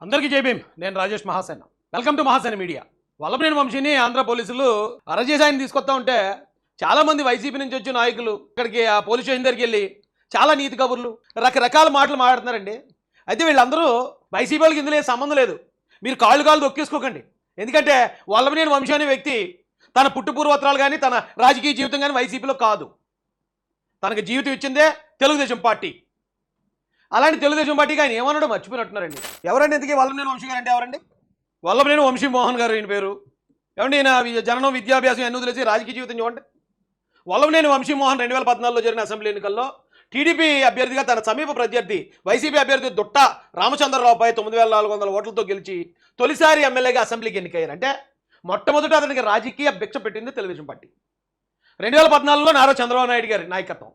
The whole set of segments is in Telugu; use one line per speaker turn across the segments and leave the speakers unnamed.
అందరికీ జై భీమ్. నేను Rajesh Mahasena. Welcome to Mahasena media. Vallabhaneni వంశీని ఆంధ్ర పోలీసులు అరెస్ట్ చేసి ఆయన తీసుకొస్తా ఉంటే చాలామంది వైసీపీ నుంచి వచ్చిన నాయకులు ఇక్కడికి ఆ పోలీస్ స్టేషన్ దగ్గరికి వెళ్ళి చాలా నీతి కబుర్లు రకరకాల మాటలు మాట్లాడుతున్నారండి. అయితే వీళ్ళందరూ వైసీపీ వాళ్ళకి ఇందులో సంబంధం లేదు. మీరు కాళ్ళు దొక్కేసుకోకండి. ఎందుకంటే వల్లభనేని వంశీ అనే వ్యక్తి తన పుట్టుపూర్వత్రాలు కానీ తన రాజకీయ జీవితం కానీ వైసీపీలో కాదు. తనకు జీవితం ఇచ్చిందే తెలుగుదేశం పార్టీ. అలాంటి తెలుగుదేశం పార్టీకి ఆయన ఏమన్నాడో మర్చిపోయినట్టున్నారండి. ఎవరండి ఇంతకీ వల్లభనేని వంశీ గారు అంటే ఎవరండి? వల్లభనేని వంశీ మోహన్ గారు ఈయన పేరు. ఏమండి ఈయన జననం విద్యాభ్యాసం ఎన్ని వదిలేసి రాజకీయ జీవితం చూడండి. వల్లభనేని వంశీ మోహన్ 2014లో జరిగిన అసెంబ్లీ ఎన్నికల్లో టీడీపీ అభ్యర్థిగా తన సమీప ప్రత్యర్థి వైసీపీ అభ్యర్థి దుట్ట రామచంద్రరావుపై 9,400 ఓట్లతో గెలిచి తొలిసారి ఎమ్మెల్యేగా అసెంబ్లీకి ఎన్నికయ్యారు. అంటే మొట్టమొదట అతనికి రాజకీయ భిక్ష పెట్టింది తెలుగుదేశం పార్టీ. 2014లో నారా చంద్రబాబు నాయుడు గారి నాయకత్వం.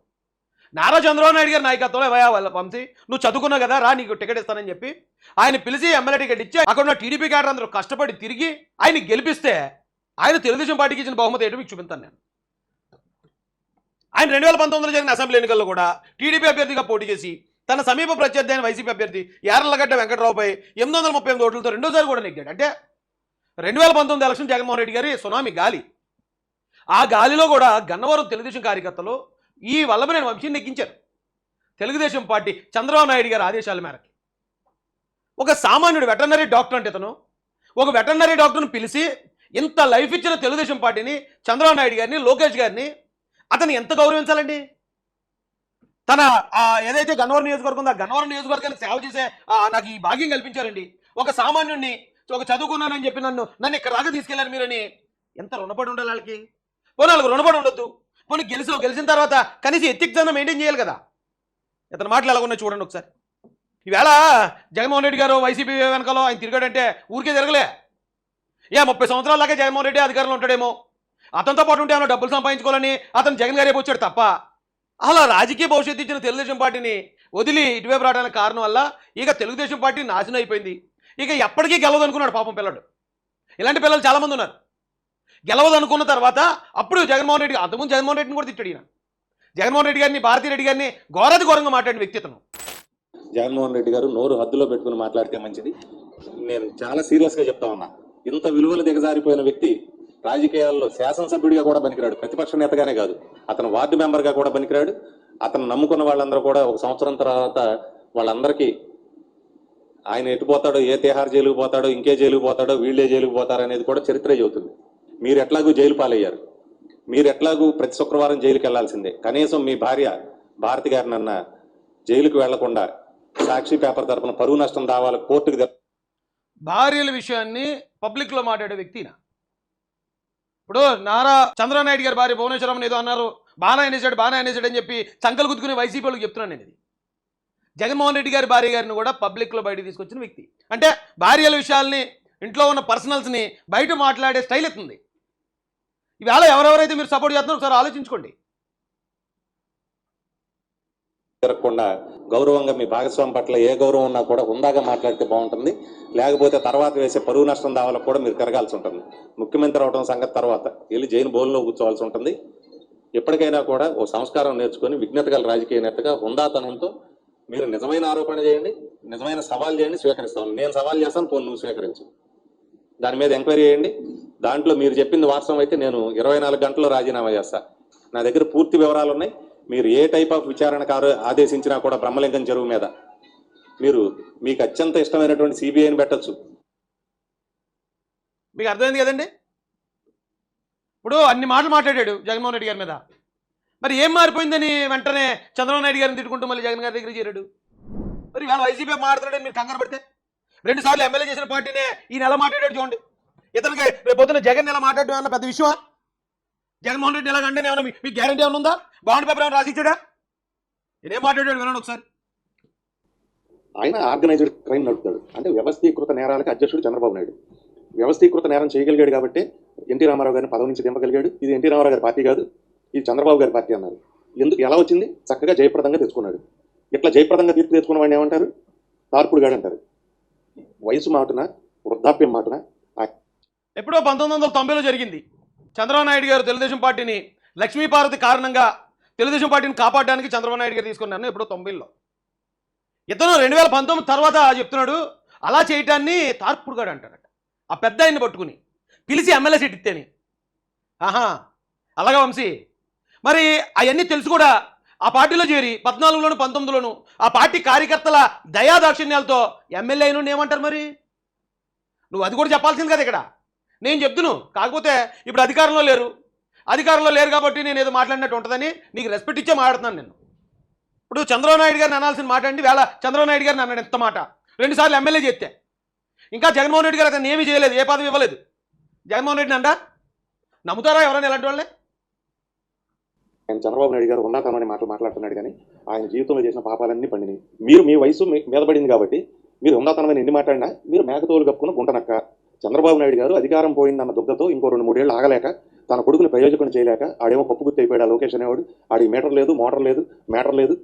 నారా చంద్రబాబు నాయుడు గారి నాయకత్వంలో వంశీ నువ్వు చదువుకున్నావు కదా, రా నీకు టికెట్ ఇస్తానని చెప్పి ఆయన పిలిచి ఎమ్మెల్యే టికెట్ ఇచ్చి అక్కడ ఉన్న టీడీపీ క్యాడర్ అందరూ కష్టపడి తిరిగి ఆయన గెలిపిస్తే ఆయన తెలుగుదేశం పార్టీకి ఇచ్చిన బహుమతి ఏంటో మీకు చూపిస్తాను నేను. ఆయన 2019లో జరిగిన అసెంబ్లీ ఎన్నికల్లో కూడా టీడీపీ అభ్యర్థిగా పోటీ చేసి తన సమీప ప్రత్యర్థి అయిన వైసీపీ అభ్యర్థి యార్లగడ్డ వెంకటరావుపై 838 ఓట్లతో రెండోసారి కూడా నెగ్గాడు. అంటే 2019 ఎలక్షన్ జగన్మోహన్ రెడ్డి గారి సునామీ గాలి. ఆ గాలిలో కూడా గన్నవరం తెలుగుదేశం కార్యకర్తలు ఈ వల్లభనేని వంశీని నెగ్గించారు. తెలుగుదేశం పార్టీ చంద్రబాబు నాయుడు గారి ఆదేశాల మేరకు ఒక సామాన్యుడు వెటర్నరీ డాక్టర్ అంటే ఇతను ఒక వెటర్నరీ డాక్టర్ను పిలిచి ఇంత లైఫ్ ఇచ్చిన తెలుగుదేశం పార్టీని చంద్రబాబు నాయుడు గారిని లోకేష్ గారిని అతను ఎంత గౌరవించాలండి? తన ఏదైతే గన్నవరం నియోజకవర్గం ఉందో ఆ గన్నవరం నియోజకవర్గానికి సేవ చేసే నాకు ఈ భాగ్యం కల్పించారండి. ఒక సామాన్యుడిని ఒక చదువుకున్నానని చెప్పి నన్ను ఇక్కడ దాకా తీసుకెళ్ళారు మీరని ఎంత రుణపడి ఉండాలి వాళ్ళకి? పోనీ వాళ్ళకి రుణపడి ఉండొద్దు. పోనీ గెలిచిన తర్వాత కనీసం ఎథిక్స్ అన్న మెయింటైన్ చేయాలి కదా. ఇతని మాటలు ఎలా ఉన్నాయి చూడండి ఒకసారి. ఈవేళ జగన్మోహన్ రెడ్డి గారు వైసీపీ వెనకాలో ఆయన తిరిగాడంటే ఊరికే తిరగలే. 30 సంవత్సరాల దాకా జగన్మోహన్ రెడ్డి అధికారంలో ఉంటాడేమో, అతనితో పాటు ఉంటే ఏమో డబ్బులు సంపాదించుకోవాలని అతను జగన్ గారే వచ్చాడు తప్ప అలా రాజకీయ భవిష్యత్తు ఇచ్చిన తెలుగుదేశం పార్టీని వదిలి ఇటువైపు రావడానికి కారణం వల్ల ఇక తెలుగుదేశం పార్టీ నాశనం అయిపోయింది. ఇక ఎప్పటికీ గెలవదు అనుకున్నాడు పాపం పిల్లడు. ఇలాంటి పిల్లలు చాలామంది ఉన్నారు. గెలవదు అనుకున్న తర్వాత అప్పుడు జగన్మోహన్ రెడ్డి అంతకుముందు జగన్మోహన్ రెడ్డిని కూడా తిట్టాడు ఈయన. జగన్మోహన్ రెడ్డి గారిని భారతీ రెడ్డి గారిని ఘోరంగా మాట్లాడిన వ్యక్తి అతను.
జగన్మోహన్ రెడ్డి గారు నోరు హద్దులో పెట్టుకుని మాట్లాడితే మంచిది. నేను చాలా సీరియస్గా చెప్తా ఉన్నా. ఇంత విలువలు దిగజారిపోయిన వ్యక్తి రాజకీయాల్లో శాసనసభ్యుడిగా కూడా పనికిరాడు. ప్రతిపక్ష నేతగానే కాదు, అతను వార్డు మెంబర్గా కూడా పనికిరాడు. అతను నమ్ముకున్న వాళ్ళందరూ కూడా ఒక సంవత్సరం తర్వాత వాళ్ళందరికీ ఆయన ఎటుపోతాడో, ఏ తిహార్ జైలుకు పోతాడో, ఇంకే జైలుకు పోతాడో, వీళ్ళే జైలుకు పోతారో అనేది కూడా చరిత్రే చెబుతుంది. మీరు ఎట్లాగూ జైలు పాలయ్యారు. మీరు ఎట్లాగూ ప్రతి శుక్రవారం జైలుకి వెళ్లాల్సిందే. కనీసం మీ భార్య భారతి గారినన్నా జైలుకు వెళ్లకుండా సాక్షి పేపర్ తరపున పరువు నష్టం దావాలి కోర్టుకు.
భార్యల విషయాన్ని పబ్లిక్లో మాట్లాడే వ్యక్తిన ఇప్పుడు నారా చంద్రబాబు నాయుడు గారి భార్య భువనేశ్వరం ఏదో అన్నారు, బాగా అనేసాడు అని చెప్పి చంకలు గుద్దుకుని వైసీపీ వాళ్ళకి చెప్తున్నాను నేను. ఇది జగన్మోహన్ రెడ్డి గారి భార్య గారిని కూడా పబ్లిక్లో బయటకు తీసుకొచ్చిన వ్యక్తి. అంటే భార్యల విషయాల్ని, ఇంట్లో ఉన్న పర్సనల్స్ని బయట మాట్లాడే స్టైల్ ఎత్తుంది. ఇవాళ ఎవరెవరైతే మీరు సపోర్ట్ చేస్తున్నారో ఒకసారి ఆలోచించుకోండి.
తిరగకుండా గౌరవంగా మీ భాగస్వామి పట్ల ఏ గౌరవం ఉన్నా కూడా హుందాగా మాట్లాడితే బాగుంటుంది. లేకపోతే తర్వాత వేసే పరువు నష్టం దావాలకు కూడా మీరు తిరగాల్సి ఉంటుంది. ముఖ్యమంత్రి అవడం సంగతి తర్వాత వెళ్ళి జైలు బోన్లో కూర్చోవాల్సి ఉంటుంది. ఎప్పటికైనా కూడా ఓ సంస్కారం నేర్చుకొని విజ్ఞత గల రాజకీయ నేతగా హుందాతనంతో మీరు నిజమైన ఆరోపణ చేయండి, నిజమైన సవాల్ చేయండి, స్వీకరిస్తాను. నేను సవాల్ చేస్తాను, పోను నువ్వు స్వీకరించు. దాని మీద ఎంక్వైరీ చేయండి. దాంట్లో మీరు చెప్పింది వాస్తవం అయితే నేను 24 గంటల్లో రాజీనామా చేస్తా. నా దగ్గర పూర్తి వివరాలు ఉన్నాయి. మీరు ఏ టైప్ ఆఫ్ విచారణకు ఆదేశించినా కూడా బ్రహ్మలింగం చెరువు మీద మీకు అత్యంత ఇష్టమైనటువంటి సిబిఐని పెట్టచ్చు.
మీకు అర్థమైంది కదండి. ఇప్పుడు అన్ని మాటలు మాట్లాడాడు జగన్మోహన్ రెడ్డి గారి మీద. మరి ఏం మారిపోయిందని వెంటనే చంద్రబాబు నాయుడు గారిని తిట్టుకుంటూ మళ్ళీ జగన్ గారి దగ్గర చేరాడు. మరి ఇవాళ వైసీపీ మాట్లాడాడని మీరు కంగారు పడితే 2 సార్లు ఎమ్మెల్యే చేసిన పార్టీనే ఈయన ఎలా మాట్లాడాడు చూడండి. ఇతనికి రేపు పొద్దున జగన్ ఎలా మాట్లాడడం అన్న పెద్ద విషయమా? జగన్మోహన్ రెడ్డి ఎలాగంటే ఏమన్నా మీకు గ్యారంటీ ఏమైనా ఉందా? బాండ్ పేపర్ ఏమైనా రాసిచ్చాడా? నేనేం మాట్లాడాడు వినండి ఒకసారి.
ఆయన ఆర్గనైజ్డ్ క్రైమ్ నడుపుతాడు. అంటే వ్యవస్థీకృత నేరాలకు అధ్యక్షుడు చంద్రబాబు నాయుడు. వ్యవస్థీకృత నేరం చేయగలిగాడు కాబట్టి ఎన్టీ రామారావు గారిని పదవి నుంచి దింపగలిగాడు. ఇది ఎన్టీ రామారావు గారి పార్టీ కాదు, ఇది చంద్రబాబు గారి పార్టీ అన్నారు. ఎందుకు ఎలా వచ్చింది? చక్కగా జయప్రదంగా తెచ్చుకున్నాడు. ఇట్లా జయప్రదంగా తీర్పు తెచ్చుకున్న వాడిని ఏమంటారు? తార్పుడు గాడు అంటారు. వయసు మాటున, వృద్ధాప్యం మాటున.
ఎప్పుడో 1990లో జరిగింది. చంద్రబాబు నాయుడు గారు తెలుగుదేశం పార్టీని లక్ష్మీపార్వతి కారణంగా తెలుగుదేశం పార్టీని కాపాడడానికి చంద్రబాబు నాయుడు గారు తీసుకున్నాను. ఎప్పుడో 90లో. ఇతను 2019 తర్వాత చెప్తున్నాడు అలా చేయటాన్ని తార్పుడుగాడు అంటారట. ఆ పెద్ద ఆయన్ని పట్టుకుని పిలిచి ఎమ్మెల్యే సీట్ ఇస్తేని. ఆహా, అలాగా వంశీ. మరి అవన్నీ తెలుసు కూడా ఆ పార్టీలో చేరి 14లోను 19లోను ఆ పార్టీ కార్యకర్తల దయాదాక్షిణ్యాలతో ఎమ్మెల్యే అయిన ఏమంటారు మరి? నువ్వు అది కూడా చెప్పాల్సింది కదా ఇక్కడ. నేను చెప్తును, కాకపోతే ఇప్పుడు అధికారంలో లేరు కాబట్టి నేను ఏదో మాట్లాడినట్టు ఉంటుందని నీకు రెస్పెక్ట్ ఇచ్చే మాట్లాడుతున్నాను నేను. ఇప్పుడు చంద్రబాబు నాయుడు గారిని అనాల్సిన మాట అండి, వేళ చంద్రబాబు నాయుడు గారిని అన్నాడు ఎంత మాట. 2 సార్లు ఎమ్మెల్యే చేస్తే ఇంకా జగన్మోహన్ రెడ్డి గారు అతను ఏమీ చేయలేదు, ఏ పదవి ఇవ్వలేదు. జగన్మోహన్ రెడ్డిని అంట నమ్ముతారా ఎవరైనా ఇలాంటి వాళ్ళే?
ఆయన చంద్రబాబు నాయుడు గారు ఉన్నతమని మాట్లాడుతున్నాడు కానీ ఆయన జీవితంలో చేసిన పాపాలన్నీ పండినాయి. మీరు మీ వయసు మీద పడింది కాబట్టి మీరు ఉన్నతనమైన ఎన్ని మాట్లాడినా మీరు మేకతోలు కప్పుకున్న గుంటనక్క. చంద్రబాబు నాయుడు గారు అధికారం పోయిందన్న దుగ్ధతో ఇంకో 2-3 ఏళ్ళు ఆగలేక తన కొడుకుని ప్రయోజకుని చేయలేక ఆడేమో పప్పు గుర్తు అయిపోయాడు. ఆ లోకేష్ అనేవాడు, ఆడికి మీటర్ లేదు, మోటార్ లేదు, మ్యాటర్ లేదు,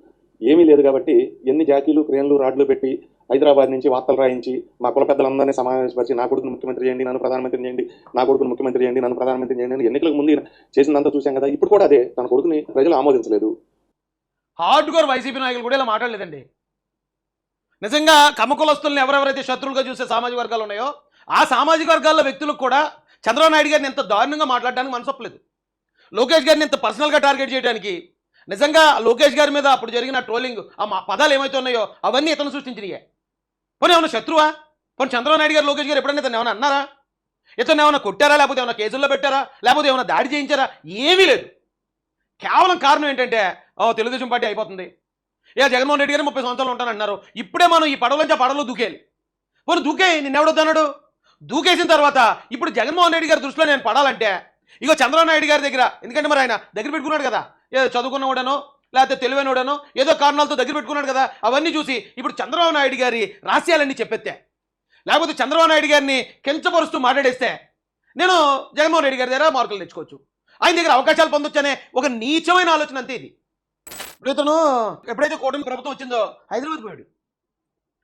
ఏమీ లేదు. కాబట్టి ఎన్ని జాకీలు క్రేన్లు రాడ్లు పెట్టి హైదరాబాద్ నుంచి వార్తలు రాయించి మా కుల పెద్దలందరినీ సమావేశపరిచి నా కొడుకును ముఖ్యమంత్రి చేయండి, నన్ను ప్రధానమంత్రి చేయండి, నా కొడుకును ముఖ్యమంత్రి చేయండి, నన్ను ప్రధానమంత్రి చేయండి అని ఎన్నికలకు ముందు చేసిందంతా చూశాం కదా. ఇప్పుడు కూడా అదే, తన కొడుకుని ప్రజలు ఆమోదించలేదు.
హార్డ్ కోర్ వైసీపీ నాయకులు కూడా ఇలా మాట్లాడలేదండి. నిజంగా కమ్మకులస్తుల్ని ఎవరెవరైతే శత్రువులుగా చూసే సామాజిక వర్గాలు ఉన్నాయో ఆ సామాజిక వర్గాల వ్యక్తులకు కూడా చంద్రబాబు నాయుడు గారిని ఎంత దారుణంగా మాట్లాడడానికి మనసొప్పలేదు. లోకేష్ గారిని ఎంత పర్సనల్గా టార్గెట్ చేయడానికి. నిజంగా లోకేష్ గారి మీద అప్పుడు జరిగిన ట్రోలింగ్ ఆ పదాలు ఏమైతే ఉన్నాయో అవన్నీ ఇతను సృష్టించినాయే. పోనీ ఏమన్నా శత్రువా? పోనీ చంద్రబాబు నాయుడు గారు లోకేష్ గారు ఎప్పుడైనా ఇతను ఏమైనా అన్నారా? ఇతను ఏమైనా కొట్టారా, లేకపోతే ఏమైనా కేసుల్లో పెట్టారా, లేకపోతే ఏమైనా దాడి చేయించారా? ఏమీ లేదు. కేవలం కారణం ఏంటంటే తెలుగుదేశం పార్టీ అయిపోతుంది, జగన్మోహన్ రెడ్డి గారు 30 సంవత్సరాలు ఉంటానంటున్నారు, ఇప్పుడే మనం ఈ పడవలోంచి ఆ పడవలో దూకేయాలి. పోనీ దూకే, నిన్నెవడొద్దన్నాడు? దూకేసిన తర్వాత ఇప్పుడు జగన్మోహన్ రెడ్డి గారి దృష్టిలో నేను పడాలంటే ఇగో చంద్రబాబు నాయుడు గారి దగ్గర, ఎందుకంటే మరి ఆయన దగ్గర పెట్టుకున్నాడు కదా, ఏదో చదువుకున్నవాడనో లేకపోతే తెలివైనవాడనో ఏదో కారణాలతో దగ్గర పెట్టుకున్నాడు కదా. అవన్నీ చూసి ఇప్పుడు చంద్రబాబు నాయుడు గారి రహస్యాలన్నీ చెప్పెత్తే, లేకపోతే చంద్రబాబు నాయుడు గారిని కించపరుస్తూ మాట్లాడేస్తే నేను జగన్మోహన్ రెడ్డి గారి దగ్గర మార్కులు తెచ్చుకోవచ్చు, ఆయన దగ్గర అవకాశాలు పొందొచ్చనే ఒక నీచమైన ఆలోచన అంతే ఇది. ఇప్పుడు ఇతను ఎప్పుడైతే కూటమి ప్రభుత్వం వచ్చిందో హైదరాబాద్ పోయాడు.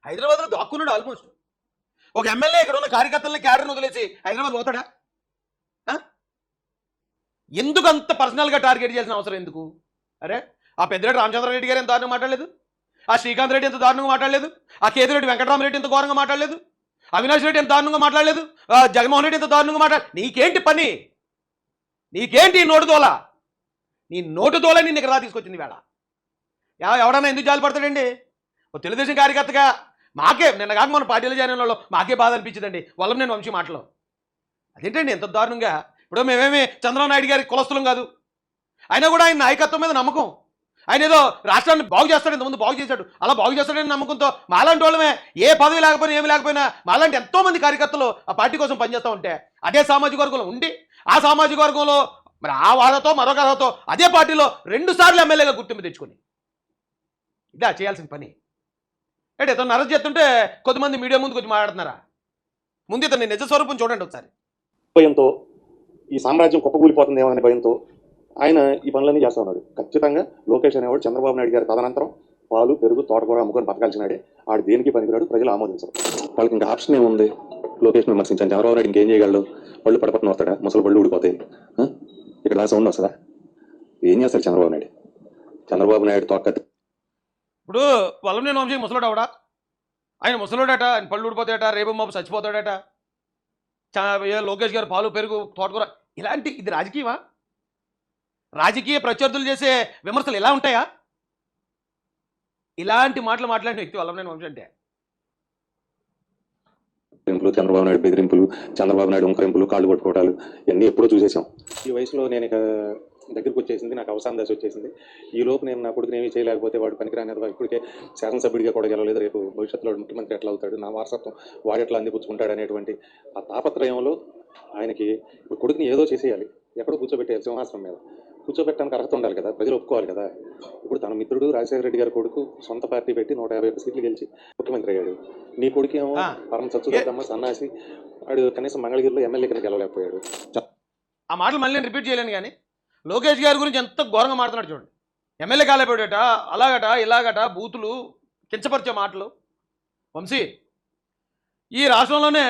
హైదరాబాద్లో దాక్కున్నాడు ఆల్మోస్ట్. ఒక ఎమ్మెల్యే ఇక్కడ ఉన్న కార్యకర్తలని క్యాడర్ని వదిలేసి హైదరాబాద్ పోతాడా? ఎందుకు అంత పర్సనల్గా టార్గెట్ చేయాల్సిన అవసరం ఎందుకు? అరే ఆ పెద్దిరెడ్డి రామచంద్రారెడ్డి గారు ఎంత దారుణంగా మాట్లాడలేదు, ఆ శ్రీకాంత్ రెడ్డి ఎంత దారుణంగా మాట్లాడలేదు, ఆ కేతిరెడ్డి వెంకటరామరెడ్డి ఎంత ఘోరంగా మాట్లాడలేదు, అవినాష్ రెడ్డి ఎంత దారుణంగా మాట్లాడలేదు, జగన్మోహన్ రెడ్డి ఎంత దారుణంగా నీకేంటి పని? నీకేంటి నోటు దోల? నీ నోటు దోల నిన్ను ఇక్కడ తీసుకొచ్చింది వేళ. ఎవడన్నా ఎందుకు జాలి పడతాడండి? ఓ తెలుగుదేశం కార్యకర్తగా మాకే నిన్న కాక మన పార్టీలో చేరిన వాళ్ళు మాకే బాధ అనిపించిందండి వల్లభనేని వంశీ మాటలో. అదేంటండి ఎంత దారుణంగా? ఇప్పుడు మేమేమి చంద్రబాబు నాయుడు గారి కులస్తులం కాదు, అయినా కూడా ఆయన నాయకత్వం మీద నమ్మకం. ఆయన ఏదో రాష్ట్రాన్ని బాగు చేస్తాడు, ఇంతకుముందు బాగు చేశాడు, అలా బాగు చేస్తాడని నమ్మకంతో మాలాంటి వాళ్ళమే ఏ పదవి లేకపోయినా ఏమి లేకపోయినా మాలాంటి ఎంతోమంది కార్యకర్తలు ఆ పార్టీ కోసం పనిచేస్తూ ఉంటే అదే సామాజిక వర్గంలో ఉండి ఆ సామాజిక వర్గంలో మరి ఆ వాదతో మరొక అర్హతో అదే పార్టీలో 2 సార్లు ఎమ్మెల్యేగా గుర్తింపు తెచ్చుకొని ఇదా చేయాల్సిన పని. అంటే ఇతను అరెస్ట్ చేస్తుంటే కొద్దిమంది మీడియా ముందు కొంచెం మాట్లాడుతున్నారా? ముందు ఇతని నిజ స్వరూపం చూడండి ఒకసారి.
భయంతో ఈ సామ్రాజ్యం కుప్పకూలిపోతుందేమో అనే భయంతో ఆయన ఈ పనులన్నీ చేస్తా ఉన్నాడు. ఖచ్చితంగా లోకేష్ అనేవాడు చంద్రబాబు నాయుడు గారి తదనంతరం పాలు పెరుగు తోటకూర అమ్ముకొని బతకాల్సినాడే. ఆడు దేనికి పనికిరాడు, ప్రజలు ఆమోదించరు. వాళ్ళకి ఇంకా ఆప్షన్ ఏముంది? లోకేష్ విమర్శించాను, చంద్రబాబు నాయుడు ఇంకేం చేయగలడు? పళ్ళు పడపట్టిన వస్తాడా? ముసలు పళ్ళు ఊడిపోతాయి. ఇక్కడ దాకా సౌండ్ వస్తుందా? ఏం చేస్తారు చంద్రబాబు నాయుడు తోక.
ఇప్పుడు వల్లభనేని వంశీ ముసలోడు అవడా? ఆయన ముసలోడట, ఆయన పళ్ళు ఊడిపోతాడట, రేపు మాపు చచ్చిపోతాడట. లోకేష్ గారు పాలు పెరుగు తోటకూర ఇలాంటి ఇది రాజకీయమా? రాజకీయ ప్రత్యర్థులు చేసే విమర్శలు ఎలా ఉంటాయా? ఇలాంటి మాటలు మాట్లాడిన వ్యక్తి వల్లభనేని వంశీ అంటే.
చంద్రబాబు నాయుడు బెదిరింపులు, చంద్రబాబు నాయుడు ఉంకరింపులు, కాళ్ళు పట్టుకోవటాలు ఇవన్నీ ఎప్పుడూ చూసేసాం. ఈ వయసులో నేను ఇక దగ్గరికి వచ్చేసింది, నాకు అవసాన దశ వచ్చేసింది. ఈ లోపు నేను నా కొడుకుని ఏమీ చేయలేకపోతే వాడు పనికిరాని ఇప్పటికే శాసనసభ్యుడిగా కూడా గెలవలేదు, రేపు భవిష్యత్తులో ముఖ్యమంత్రి ఎట్లా అవుతాడు, నా వారసత్వం వాడు ఎట్లా అందిపుచ్చుకుంటాడు అనేటువంటి ఆ తాపత్రయంలో ఆయనకి కొడుకుని ఏదో చేసేయాలి, ఎక్కడో కూర్చోబెట్టేయాలి, సింహాసనం మీద కూర్చోబెట్టడానికి అర్హత ఉండాలి కదా, ప్రజలు ఒప్పుకోవాలి కదా. ఇప్పుడు తన మిత్రుడు రాజశేఖర రెడ్డి గారి కొడుకు సొంత పార్టీ పెట్టి 151 సీట్లు గెలిచి ముఖ్యమంత్రి అయ్యాడు. నీ కొడుకు ఏమో పరమ చచ్చుదమ్మ సన్నాసి, వాడు కనీసం మంగళగిరిలో ఎమ్మెల్యే కింద గెలవలేకపోయాడు.
ఆ మాటలు మళ్ళీ నేను రిపీట్ చేయలేను, కానీ లోకేష్ గారి గురించి ఎంత ఘోరంగా మాట్లాడుతున్నాడు చూడండి. ఎమ్మెల్యే కాలేపోయాడట, అలాగట ఇలాగట బూతులు కించపరిచే మాటలు. వంశీ ఈ రాష్ట్రంలోనే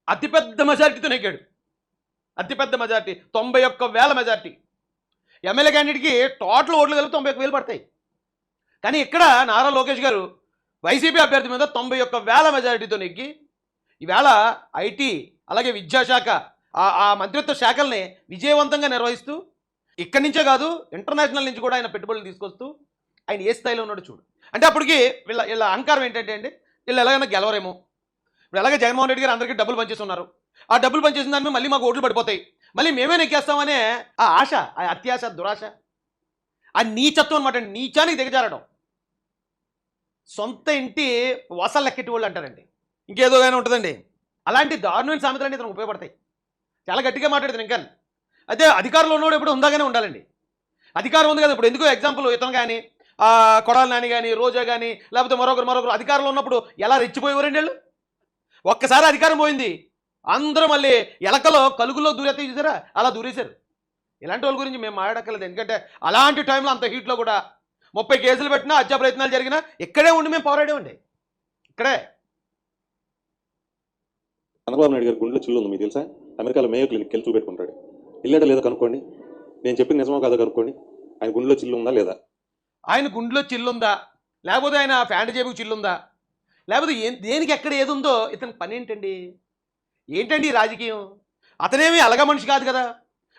అతిపెద్ద మెజార్టీతో నెగ్గాడు, అతిపెద్ద మెజార్టీ 91,000 మెజార్టీ. ఎమ్మెల్యే క్యాండిడేట్కి టోటల్ ఓట్లు కలిపి 91,000 పడతాయి. కానీ ఇక్కడ నారా లోకేష్ గారు వైసీపీ అభ్యర్థి మీద 91,000 మెజారిటీతో నెగ్గి ఈవేళ ఐటీ అలాగే విద్యాశాఖ ఆ మంత్రిత్వ శాఖల్ని విజయవంతంగా నిర్వహిస్తూ ఇక్కడి నుంచే కాదు ఇంటర్నేషనల్ నుంచి కూడా ఆయన పెట్టుబడులు తీసుకొస్తూ ఆయన ఏ స్థాయిలో ఉన్నాడో చూడు. అంటే అప్పటికి వీళ్ళ అహంకారం ఏంటంటే అండి, వీళ్ళు ఎలాగైనా గెలవరేమో. ఇప్పుడు ఎలాగే జగన్మోహన్ రెడ్డి గారు అందరికీ డబ్బులు పనిచేస్తున్నారు, ఆ డబ్బులు పనిచేసిన దాని మీద మళ్ళీ మాకు ఓట్లు పడిపోతాయి, మళ్ళీ మేమే నెక్కేస్తామనే ఆ ఆశ, ఆ అత్యాశ, దురాశ, ఆ నీచత్వం అనమాట. నీచానికి దిగజారడం. సొంత ఇంటి వసలు లెక్కెట్టి వాళ్ళు అంటారండి, ఇంకేదో కానీ ఉంటుందండి. అలాంటి దారుణమైన సామెతలు అంటే ఇతనికి ఉపయోగపడతాయి. చాలా గట్టిగా మాట్లాడుతుంది ఇంకా. అయితే అధికారంలో ఉన్నవాడు ఎప్పుడు ఉందాగానే ఉండాలండి. అధికారం ఉంది కదా, ఇప్పుడు ఎందుకు ఎగ్జాంపుల్ ఇతను కానీ కొడాలి నాని కానీ రోజా కానీ లేకపోతే మరొకరు అధికారంలో ఉన్నప్పుడు ఎలా రెచ్చిపోయేవారండి వాళ్ళు. ఒక్కసారి అధికారం పోయింది, అందరూ మళ్ళీ ఎలకలో కలుగులో దూరేస్తే చూసారా, అలా దూరేశారు. ఇలాంటి వాళ్ళ గురించి మేము మాట్లాడక్కర్లేదు, ఎందుకంటే అలాంటి టైంలో అంత హీట్లో కూడా 30 కేసులు పెట్టినా, హత్యా ప్రయత్నాలు జరిగినా ఇక్కడే ఉండి మేము పోరాడేవండి. ఇక్కడే
చంద్రబాబు నాయుడు గారి గుండెలో చిల్లు ఉంది, మీకు తెలుసా? అమెరికాలో మేయో క్లినిక్కి వెళ్ళి చూపెట్టుకుంటాడు. వెళ్ళాడో లేదో కనుక్కోండి, నేను చెప్పింది నిజమో కాదో కనుక్కోండి. ఆయన గుండెలో చిల్లు ఉందా లేదా?
ఆయన గుండెలో చిల్లుందా, లేకపోతే ఆయన ప్యాంటు జేబుకి చిల్లుందా, లేకపోతే దేనికి ఎక్కడ ఏది ఉందో ఇతనికి పని ఏంటండి? ఏంటండి ఈ రాజకీయం? అతనేమి అలగ మనిషి కాదు కదా,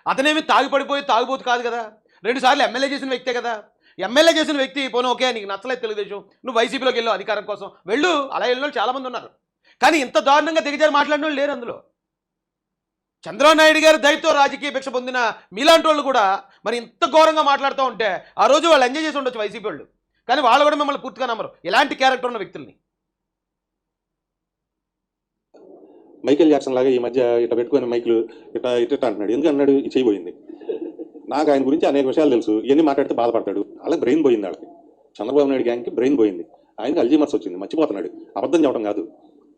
అతనేమి తాగిపడిపోయి తాగుబోతు కాదు కదా, 2 సార్లు ఎమ్మెల్యే చేసిన వ్యక్తే కదా. ఎమ్మెల్యే చేసిన వ్యక్తి పోను ఓకే, నీకు నచ్చలేదు తెలుగుదేశం, నువ్వు వైసీపీలోకి వెళ్ళు అధికారం కోసం వెళ్ళు, అలా వెళ్ళిన వాళ్ళు చాలామంది ఉన్నారు. కానీ ఇంత దారుణంగా దిగజారి మాట్లాడిన వాళ్ళు లేరు అందులో. చంద్రబాబు నాయుడు గారి దయతో రాజకీయ భిక్ష పొందిన మీలాంటి వాళ్ళు కూడా మరి ఇంత ఘోరంగా మాట్లాడుతూ ఉంటే ఆ రోజు వాళ్ళు ఎంజాయ్ చేసి ఉండొచ్చు వైసీపీ వాళ్ళు, కానీ వాళ్ళు కూడా మిమ్మల్ని పూర్తిగా నమ్మరు ఇలాంటి క్యారెక్టర్ ఉన్న వ్యక్తుల్ని.
మైకేల్ జాక్సన్ లాగా ఈ మధ్య ఇట్లా పెట్టుకుని మైకులు ఇట్లా ఇట్లా అంటున్నాడు. ఎందుకు అన్నాడు? ఈ చేయబోయింది. నాకు ఆయన గురించి అనేక విషయాలు తెలుసు, ఇవన్నీ మాట్లాడితే బాధపడతాడు. అలా బ్రెయిన్ పోయింది వాళ్ళకి. చంద్రబాబు నాయుడు గ్యాంగ్కి బ్రెయిన్ పోయింది. ఆయనకి అల్జీమర్స్ వచ్చింది, మర్చిపోతున్నాడు. అబద్ధం చెప్పడం కాదు.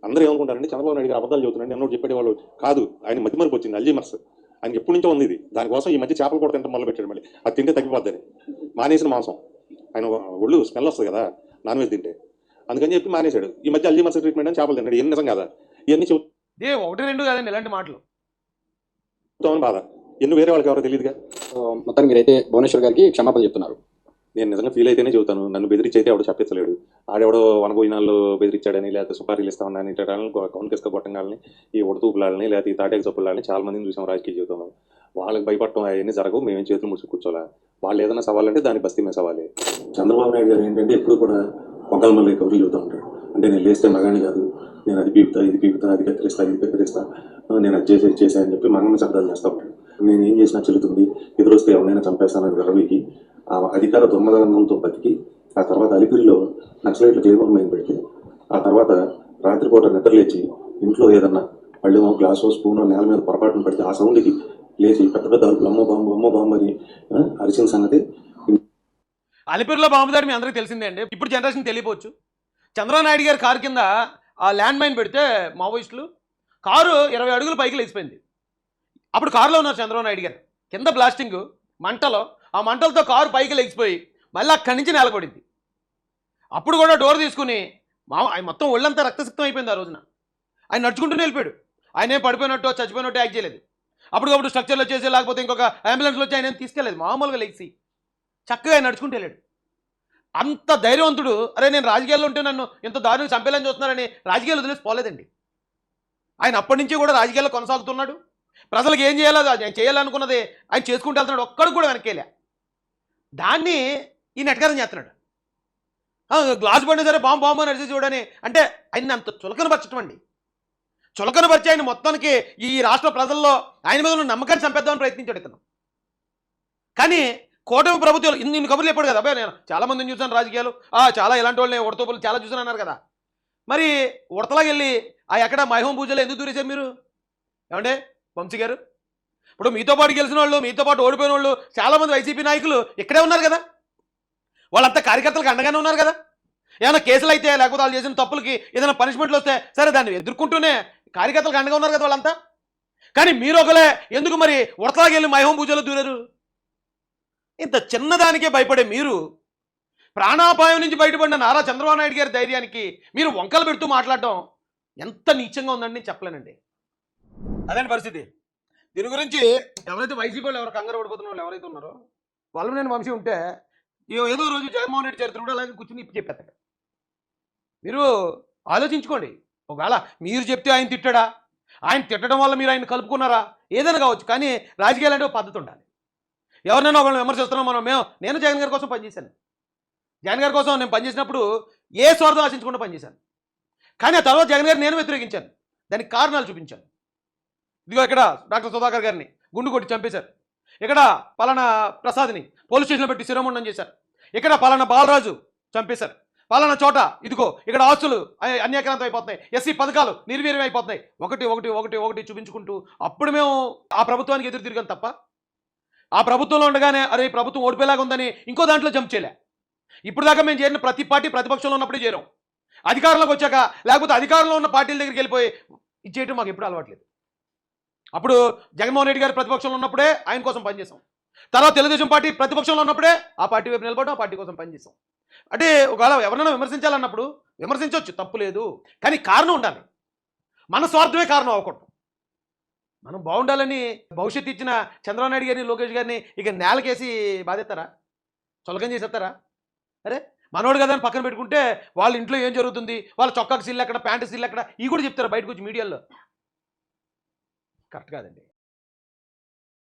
అందరూ ఏమనుకుంటారంటే చంద్రబాబు నాయుడు గారు అబద్ధాలు చెబుతున్నాడు, ఎన్నో చెప్పేవాళ్ళు కాదు. ఆయన మతిమరుపు వచ్చింది, అల్జీమర్స్. ఆయనకి ఎప్పటి నుంచో ఉంది ఇది. దానికోసం ఈ మధ్య చేపలు కూడా తింటాం మొదలు పెట్టాడు. మళ్ళీ అది తింటే తగ్గిపోద్దని మానేసిన మాంసం. ఆయన ఒళ్ళు స్మెల్ వస్తుంది కదా నాన్ వెజ్ తింటే, అందుకని చెప్పి మానేశాడు. ఈ మధ్య అల్జీమర్స్ ట్రీట్మెంట్ అని చేపలు తింటాడు. ఏం నిజం కదా? ఇవన్నీ
ఏ 1-2 కాదండి ఇలాంటి మాటలు.
చెబుతామని బాధ. ఎన్ని వేరే వాళ్ళకి ఎవరో తెలియదుగా.
మొత్తానికి మీరైతే భువనేశ్వర్ గారికి క్షమాపణ చెప్తున్నారు.
నేను నిజంగా ఫీల్ అయితేనే చెబుతాను. నన్ను బెదిరించి అయితే ఎవడు చెప్పించలేడు. ఆడెవడో వనభోజనాల్లో బెదిరించాడని, లేకపోతే సుపారీలు ఇస్తామని, కౌన్ కిస్క కొట్టంగాలని, ఈ ఉడతూపులాలని, లేకపోతే ఈ తాటేకి చొప్పులని చాలా మందిని చూసాం రాజకీయ జీవితంలో. వాళ్ళకి భయపడటం అవన్నీ జరగవు. మేమేం చేతులు ముడుచు కూర్చోలే. వాళ్ళు ఏదైనా సవాలంటే దానికి బస్తీ మీద సవాలే. చంద్రబాబు నాయుడు గారు ఏంటంటే ఎప్పుడు కూడా పొంగల్ మళ్ళీ కబుర్లు చెబుతూ ఉంటాడు. అంటే నేను లేస్తే మగాని కాదు, నేను అది పీపుతా, ఇది పీపుతా, అది కత్తిరిస్తా, ఇది కత్తిరిస్తా, నేను అది చేసా అని చెప్పి మగన్న శబ్దాలు చేస్తూ ఉంటాడు. నేను ఏం చేసినా చెల్లుతుంది, ఎదురొస్తే ఎవరైనా చంపేస్తానని విరవీకి ఆ అధికార దుర్మదంతో బతికి, ఆ తర్వాత అలిపిరిలో నక్సలైట్లు క్లేమర్ మైన్ పెడితే, ఆ తర్వాత రాత్రిపూట నిద్రలేచి ఇంట్లో ఏదన్నా పళ్ళెమో గ్లాసో స్పూనో నేల మీద పొరపాటును పడితే ఆ సౌండ్కి లేచి పెద్ద పెద్ద అరుపులు అమ్మో బాంబు అని అరిచిన సంగతి.
అలిపిరిలో బాంబు దాడి మీ అందరికీ తెలిసిందే అండి. ఇప్పుడు జనరేషన్ తెలియపోవచ్చు. చంద్రబాబు నాయుడు గారి కారు కింద ఆ ల్యాండ్ మైన్ పెడితే మావోయిస్టులు కారు 20 అడుగులు పైకి లేచిపోయింది. అప్పుడు కారులో ఉన్నారు చంద్రబాబు నాయుడు గారు. కింద బ్లాస్టింగ్ మంటలో, ఆ మంటలతో కారు పైకి లేచిపోయి మళ్ళీ అక్కడి నుంచి నేలపడింది. అప్పుడు కూడా డోర్ తీసుకుని ఆయన మొత్తం ఒళ్ళంతా రక్తసిక్తం అయిపోయింది. ఆ రోజున ఆయన నడుచుకుంటూనే వెళ్ళిపోయాడు. ఆయనే పడిపోయినట్టు చచ్చిపోయినట్టు యాక్ట్ చేయలేదు. అప్పటికప్పుడు స్ట్రక్చర్లో చేసే, లేకపోతే ఇంకొక అంబులెన్స్లో వచ్చి ఆయన తీసుకెళ్ళలేదు. మామూలుగా లేచి చక్కగా ఆయన నడుచుకుంటూ వెళ్ళాడు. అంత ధైర్యవంతుడు. అరే నేను రాజకీయాల్లో ఉంటే నన్ను ఇంత దారుణంగా చంపేయాలని చూస్తున్నారని రాజకీయాలు వదిలేసి పోలేదండి. ఆయన అప్పటి నుంచి కూడా రాజకీయాల్లో కొనసాగుతున్నాడు. ప్రజలకు ఏం చేయాలో ఆయన చేయాలనుకున్నది ఆయన చేసుకుంటూ వెళ్తున్నాడు. ఒక్కడికి కూడా వెనకేలే. దాన్ని ఈయన ఎటకారం చేస్తున్నాడు. గ్లాస్ పడినా సరే బాంబు అని అడిచి చూడని అంటే ఆయన అంత చులకనపరచటం అండి. చులకనపరిచి ఆయన మొత్తానికి ఈ రాష్ట్ర ప్రజల్లో ఆయన మీద ఉన్న నమ్మకాన్ని చంపేద్దామని ప్రయత్నించాడు ఇతను. కానీ కూటమి ప్రభుత్వాలు ఇన్ని కబుర్లు చెప్పాడు కదా. అబ్బాయి నేను చాలా మందిని చూసాను రాజకీయాలు, చాలా ఇలాంటి వాళ్ళని ఉడతోపులు చాలా చూసాను అన్నారు కదా. మరి ఉడతలాగా వెళ్ళి ఎక్కడ మైహోం పూజలో ఎందుకు దూరేశారు మీరు? ఏమంటే వంశీ గారు, ఇప్పుడు మీతో పాటు గెలిచిన వాళ్ళు, మీతో పాటు ఓడిపోయిన వాళ్ళు చాలామంది వైసీపీ నాయకులు ఇక్కడే ఉన్నారు కదా. వాళ్ళంతా కార్యకర్తలకు అండగానే ఉన్నారు కదా. ఏమైనా కేసులు అయితే, లేకపోతే వాళ్ళు చేసిన తప్పులకి ఏదైనా పనిష్మెంట్లు వస్తే సరే దాన్ని ఎదుర్కొంటూనే కార్యకర్తలకు అండగా ఉన్నారు కదా వాళ్ళంతా. కానీ మీరు ఒకలే ఎందుకు మరి ఉడతలాగా వెళ్ళి మైహోం పూజలో దూరారు? ఇంత చిన్నదానికే భయపడే మీరు ప్రాణాపాయం నుంచి బయటపడిన నారా చంద్రబాబు నాయుడు గారి ధైర్యానికి మీరు వంకలు పెడుతూ మాట్లాడటం ఎంత నీచంగా ఉందండి నేను చెప్పలేనండి. అదే పరిస్థితి. దీని గురించి ఎవరైతే వైసీపీ వాళ్ళు ఎవరు కంగారు పడిపోతున్న వాళ్ళు ఎవరైతే ఉన్నారో వల్లభనేని వంశీ ఉంటే ఏదో రోజు జగన్మోహన్ రెడ్డి చరిత్ర కూడా అలాగే కూర్చుని చెప్పేస్తాడు. మీరు ఆలోచించుకోండి. ఒకవేళ మీరు చెప్తే ఆయన తిట్టాడా, ఆయన తిట్టడం వల్ల మీరు ఆయన కలుపుకున్నారా, ఏదైనా కావచ్చు. కానీ రాజకీయాలు అంటే ఒక పద్ధతి ఉండాలి. ఎవరినైనా ఒకళ్ళని విమర్శిస్తున్నాం నేను జగన్ గారి కోసం పనిచేశాను. జగన్ గారి కోసం నేను పనిచేసినప్పుడు ఏ స్వార్థం ఆశించకుండా పనిచేశాను. కానీ ఆ తర్వాత జగన్ గారిని నేను వ్యతిరేకించాను. దానికి కారణాలు చూపించాను. ఇదిగో ఇక్కడ డాక్టర్ సుధాకర్ గారిని గుండు కొట్టి చంపేశారు. ఇక్కడ పలానా ప్రసాద్ని పోలీస్ స్టేషన్లో పెట్టి శిరోమండం చేశారు. ఇక్కడ పలానా బాలరాజు చంపేశారు. పలానా చోట ఇదిగో ఇక్కడ ఆస్తులు అన్యాక్రాంతం అయిపోతున్నాయి, ఎస్సీ పథకాలు నిర్వీర్యం అయిపోతున్నాయి. ఒకటి ఒకటి ఒకటి ఒకటి చూపించుకుంటూ అప్పుడు మేము ఆ ప్రభుత్వానికి ఎదురు తిరిగాం తప్ప, ఆ ప్రభుత్వంలో ఉండగానే అరే ఈ ప్రభుత్వం ఓడిపోయేలాగా ఉందని ఇంకో దాంట్లో జంప్ చేయలే. ఇప్పుడు దాకా మేము చేరిన ప్రతి పార్టీ ప్రతిపక్షంలో ఉన్నప్పుడే చేరాం. అధికారంలోకి వచ్చాక లేకపోతే అధికారంలో ఉన్న పార్టీల దగ్గరికి వెళ్ళిపోయి ఇది చేయటం మాకు ఎప్పుడు అలవాట్లేదు. అప్పుడు జగన్మోహన్ రెడ్డి గారు ప్రతిపక్షంలో ఉన్నప్పుడే ఆయన కోసం పనిచేసాం. తర్వాత తెలుగుదేశం పార్టీ ప్రతిపక్షంలో ఉన్నప్పుడే ఆ పార్టీ వైపు నిలబడడం, ఆ పార్టీ కోసం పనిచేసాం. అంటే ఒకవేళ ఎవరైనా విమర్శించాలన్నప్పుడు విమర్శించవచ్చు, తప్పు లేదు. కానీ కారణం ఉండాలి. మన స్వార్థమే కారణం అవ్వకూడదు. మనం బాగుండాలని భవిష్యత్తు ఇచ్చిన చంద్రబాబు నాయుడు గారిని, లోకేష్ గారిని ఇక నేలకేసి బాధెత్తారా, చులకం చేసేస్తారా? అరే మనోడు కదా అని పక్కన పెట్టుకుంటే వాళ్ళ ఇంట్లో ఏం జరుగుతుంది, వాళ్ళ చొక్కాకు సిల్లు ఎక్కడ, ప్యాంటు సిల్లు ఎక్కడ, ఇవి కూడా చెప్తారు బయటకు వచ్చి మీడియాలో. కరెక్ట్ కాదండి.